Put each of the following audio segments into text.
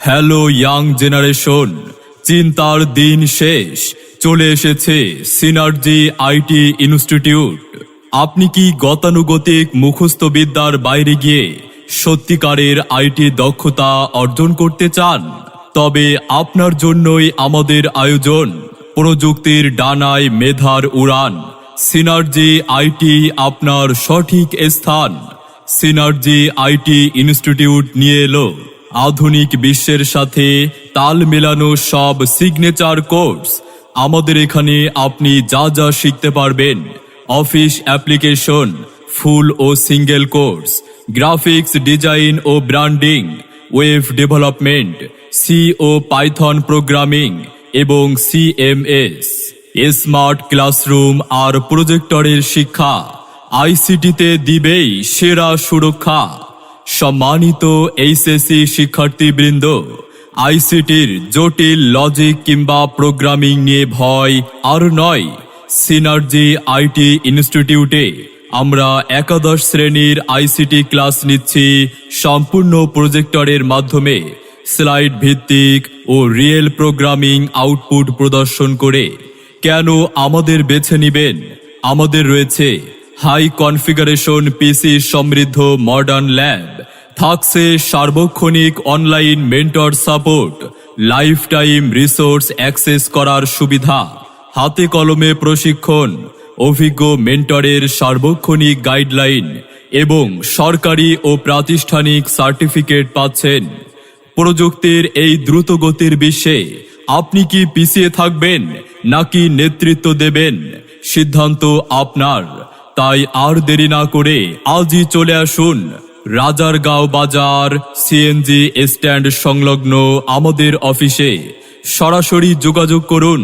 Hello young generation, চিন্তার দিন শেষ, চলে এসেছে সিনার্জি আইটি ইনস্টিটিউট। আপনি কি গতানুগতিক মুখস্থ বিদ্যার বাইরে গিয়ে সত্যিকারের আইটি দক্ষতা অর্জন করতে চান? তবে আপনার জন্যই আমাদের আয়োজন, প্রযুক্তির ডানায় মেধার উড়ান। সিনার্জি আইটি আপনার সঠিক স্থান। সিনার্জি আইটি ইনস্টিটিউট নিয়ে এলো আধুনিক বিশ্বের সাথে তাল মেলানো সব সিগনেচার কোর্স। আমাদের এখানে আপনি যা যা শিখতে পারবেন: অফিস অ্যাপ্লিকেশন ফুল ও সিঙ্গেল কোর্স, গ্রাফিক্স ডিজাইন ও ব্র্যান্ডিং, ওয়েব ডেভেলপমেন্ট, সি ও পাইথন প্রোগ্রামিং এবং সিএমএস, স্মার্ট ক্লাসরুম আর প্রজেক্টরের শিক্ষা। আইসিটিতে দিবেই সেরা সুরক্ষা। সম্মানিত এইচএসসি শিক্ষার্থীবৃন্দ, আইসিটির জটিল লজিক কিংবা প্রোগ্রামিং নিয়ে ভয় আর নয়। সিনার্জি আইটি ইনস্টিটিউটে আমরা একাদশ শ্রেণীর আইসিটি ক্লাস নিচ্ছি সম্পূর্ণ প্রজেক্টরের মাধ্যমে, স্লাইড ভিত্তিক ও রিয়েল প্রোগ্রামিং আউটপুট প্রদর্শন করে। কেন আমাদের বেছে নিবেন? আমাদের রয়েছে হাই কনফিগারেশন পিসি সমৃদ্ধ মডার্ন ল্যাব, থাকছে সার্বক্ষণিক online mentor support, life time resource access করার সুবিধা, হাতে কলমে প্রশিক্ষণ, অভিজ্ঞ মেন্টরের সার্বক্ষণিক গাইডলাইন এবং সরকারি ও প্রাতিষ্ঠানিক সার্টিফিকেট পাচ্ছেন। প্রযুক্তির এই দ্রুতগতির বিশ্বে আপনি কি পিছিয়ে থাকবেন নাকি নেতৃত্ব দেবেন? সিদ্ধান্ত আপনার। তাই আর দেরি না করে আজই চলে আসুন রাজারগাঁও বাজার সিএনজি স্ট্যান্ড সংলগ্ন আমাদের অফিসে। সরাসরি যোগাযোগ করুন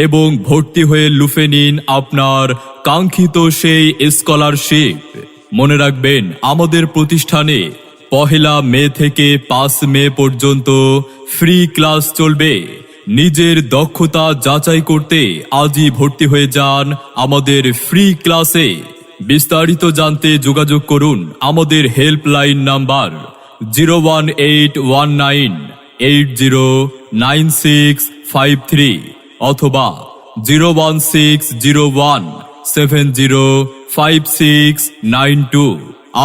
এবং ভর্তি হয়ে লুফে নিন আপনার কাঙ্ক্ষিত সেই স্কলারশিপ। মনে রাখবেন, আমাদের প্রতিষ্ঠানে 1 মে থেকে 5 মে পর্যন্ত ফ্রি ক্লাস চলবে। নিজের দক্ষতা যাচাই করতে আজই ভর্তি হয়ে যান আমাদের ফ্রি ক্লাসে। বিস্তারিত জানতে যোগাযোগ করুন আমাদের হেল্পলাইন নাম্বার 01819809653 অথবা 01601705692।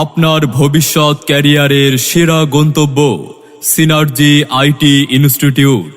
আপনার ভবিষ্যৎ ক্যারিয়ারের সেরা গন্তব্য সিনার্জি আইটি ইনস্টিটিউট।